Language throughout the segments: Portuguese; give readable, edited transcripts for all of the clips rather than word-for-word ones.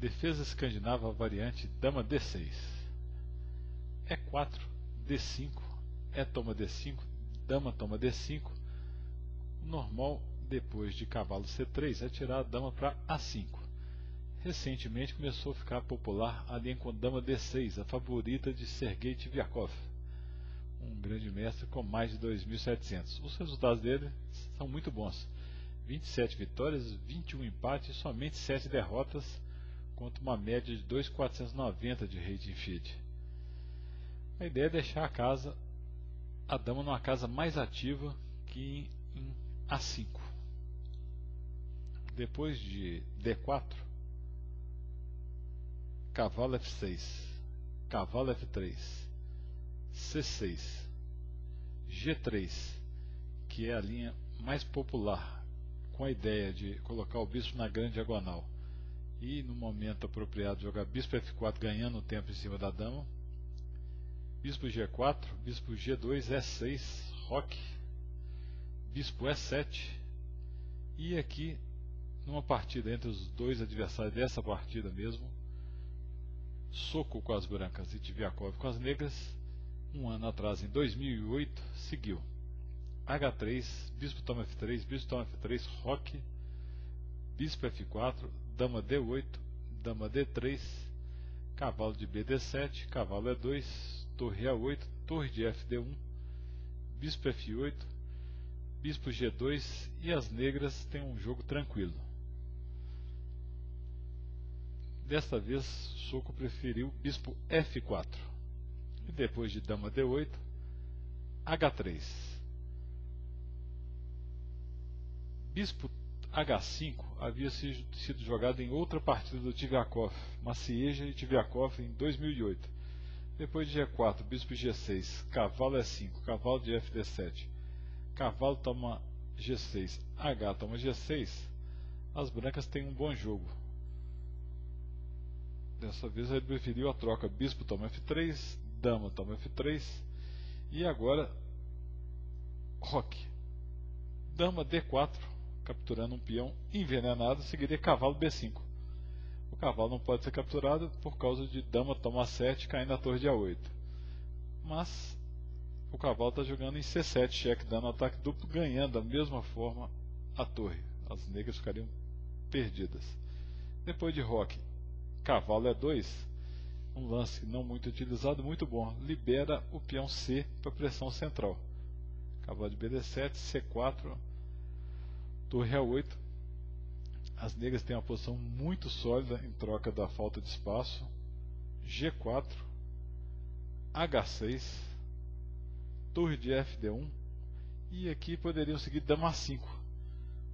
Defesa escandinava variante dama D6. E4, D5, E toma D5, dama toma D5. Normal, depois de cavalo C3, é tirar a dama para A5. Recentemente começou a ficar popular a linha com dama D6, a favorita de Sergei Tiviakov, um grande mestre com mais de 2.700. Os resultados dele são muito bons: 27 vitórias, 21 empates e somente 7 derrotas, contra uma média de 2.490 de rating feed. A ideia é deixar a dama numa casa mais ativa que em A5. Depois de D4, cavalo F6, cavalo F3, C6, G3, que é a linha mais popular, com a ideia de colocar o bispo na grande diagonal e no momento apropriado jogar bispo F4 ganhando tempo em cima da dama. Bispo G4, bispo G2, E6, roque, bispo E7. E aqui, numa partida entre os dois adversários dessa partida mesmo, Soco com as brancas e Tiviakov com as negras, um ano atrás, em 2008, seguiu H3, bispo toma F3, bispo toma F3, roque, bispo F4, dama D8, dama D3, cavalo de BD7, cavalo E2, torre A8, torre de FD1, bispo F8, bispo G2, e as negras têm um jogo tranquilo. Desta vez, Soco preferiu bispo F4. E depois de dama D8, H3. Bispo H5 havia sido jogado em outra partida do Tiviakov, Macieja e Tiviakov, em 2008. Depois de G4, bispo G6, cavalo E5, cavalo de FD7, cavalo toma G6, H toma G6, as brancas têm um bom jogo. Dessa vez ele preferiu a troca bispo toma F3, dama toma F3 e agora roque. Dama D4, capturando um peão envenenado, seguiria cavalo B5. O cavalo não pode ser capturado por causa de dama toma 7 caindo na torre de A8. Mas o cavalo está jogando em C7, cheque dando ataque duplo, ganhando da mesma forma a torre. As negras ficariam perdidas. Depois de roque, cavalo E2, um lance não muito utilizado, muito bom, libera o peão C para pressão central. Cavalo de BD7, C4, torre A8. As negras têm uma posição muito sólida em troca da falta de espaço. G4, H6, torre de FD1, e aqui poderiam seguir dama A5,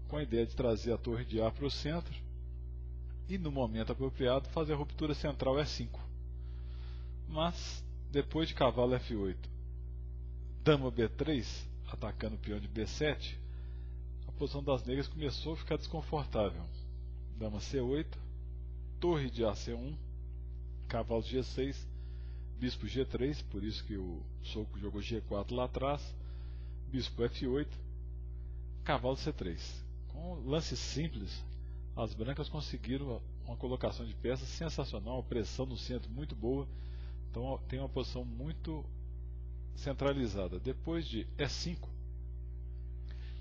com a ideia de trazer a torre de A para o centro e no momento apropriado fazer a ruptura central E5. Mas depois de cavalo F8, dama B3, atacando o peão de B7, a posição das negras começou a ficar desconfortável. Dama C8, torre de AC1, cavalo G6, bispo G3, por isso que o Soco jogou G4 lá atrás, bispo F8, cavalo C3. Com um lance simples, as brancas conseguiram uma colocação de peças sensacional, uma pressão no centro muito boa, então tem uma posição muito centralizada. Depois de E5,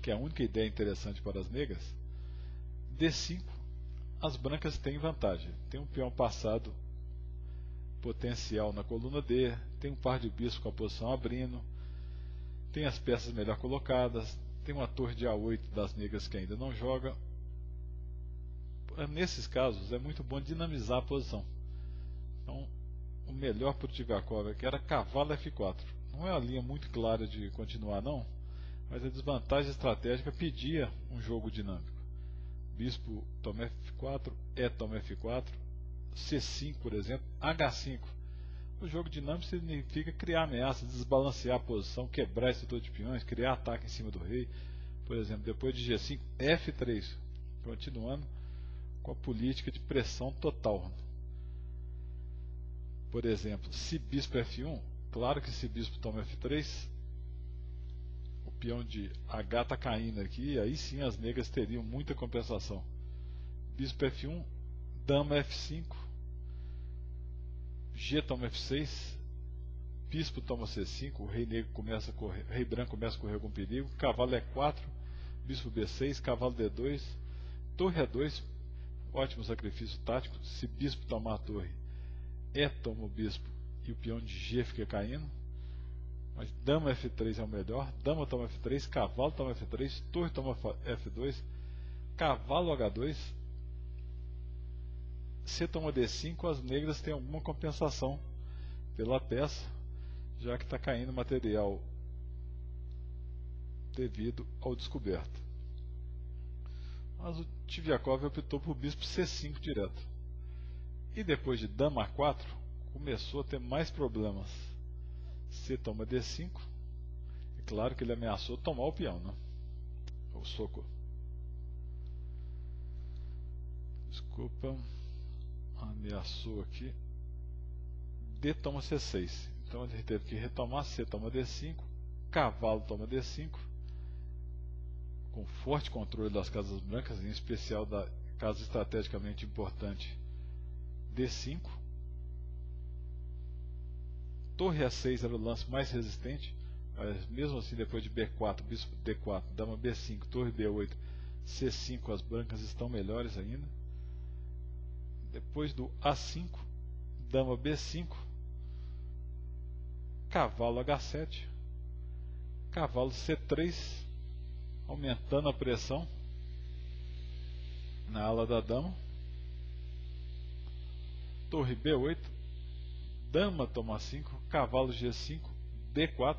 que é a única ideia interessante para as negras, D5, as brancas têm vantagem. Tem um peão passado potencial na coluna D, tem um par de bispos com a posição abrindo, tem as peças melhor colocadas, tem uma torre de A8 das negras que ainda não joga. Nesses casos é muito bom dinamizar a posição. Então o melhor para o Tiviakov aqui era cavalo F4. Não é uma linha muito clara de continuar não, mas a desvantagem estratégica pedia um jogo dinâmico. Bispo toma F4, E toma F4, C5 por exemplo, H5. O jogo dinâmico significa criar ameaças, desbalancear a posição, quebrar a estrutura de peões, criar ataque em cima do rei. Por exemplo, depois de G5, F3, continuando com a política de pressão total. Por exemplo, se bispo F1, claro que se bispo toma F3, o peão de H está caindo aqui, e aí sim as negras teriam muita compensação. Bispo F1, dama F5, G toma F6, bispo toma C5, o rei negro começa a correr, rei branco começa a correr algum perigo, cavalo E4, bispo B6, cavalo D2, torre E2, ótimo sacrifício tático. Se bispo tomar a torre, E toma o bispo e o peão de G fica caindo. Mas dama F3 é o melhor, dama toma F3, cavalo toma F3, torre toma F2, cavalo H2, C toma D5, as negras têm alguma compensação pela peça, já que está caindo material devido ao descoberto. Mas o Tiviakov optou por bispo C5 direto. E depois de dama A4, começou a ter mais problemas. C toma D5. É claro que ele ameaçou tomar o peão, né? O soco. Desculpa. Ameaçou aqui. D toma C6. Então ele teve que retomar. C toma D5. Cavalo toma D5. Com forte controle das casas brancas, em especial da casa estrategicamente importante D5. Torre A6 era o lance mais resistente, mas mesmo assim depois de B4, bispo D4, dama B5, torre B8, C5, as brancas estão melhores ainda. Depois do A5, dama B5, cavalo H7, cavalo C3, aumentando a pressão na ala da dama, torre B8, dama toma 5, cavalo G5, D4.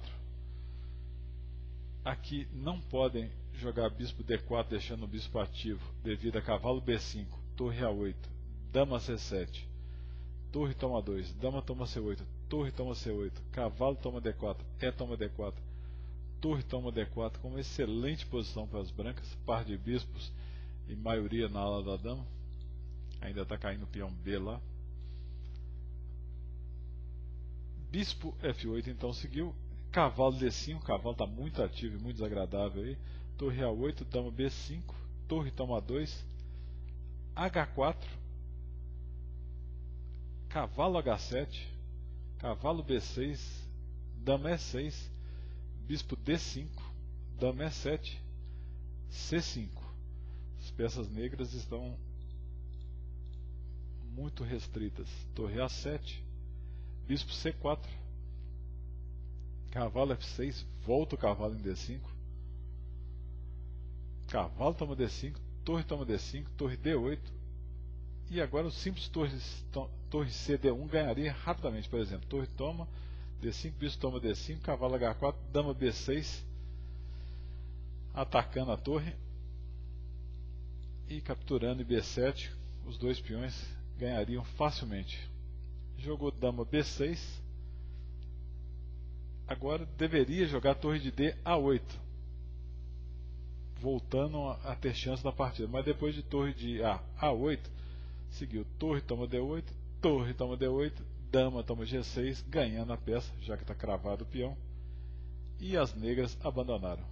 Aqui não podem jogar bispo D4 deixando o bispo ativo devido a cavalo B5, torre A8, dama C7, torre toma 2, dama toma C8, torre toma C8, cavalo toma D4, E toma D4, torre toma D4, com uma excelente posição para as brancas, par de bispos e maioria na ala da dama. Ainda está caindo o peão B lá. Bispo F8 então seguiu, cavalo D5, o cavalo está muito ativo e muito desagradável aí, torre A8, dama B5, torre toma 2, H4, cavalo H7, cavalo B6, dama E6, bispo D5, dama E7, C5. As peças negras estão muito restritas, torre A7, bispo C4, cavalo F6, volta o cavalo em D5, cavalo toma D5, torre toma D5, torre D8, e agora o simples torre C D1 ganharia rapidamente. Por exemplo, torre toma D5, bispo toma D5, cavalo H4, dama B6, atacando a torre e capturando em B7, os dois peões ganhariam facilmente. Jogou dama B6, agora deveria jogar torre de D A8, voltando a ter chance na partida, mas depois de torre de A8, seguiu torre toma D8, torre toma D8, dama toma G6, ganhando a peça, já que está cravado o peão, e as negras abandonaram.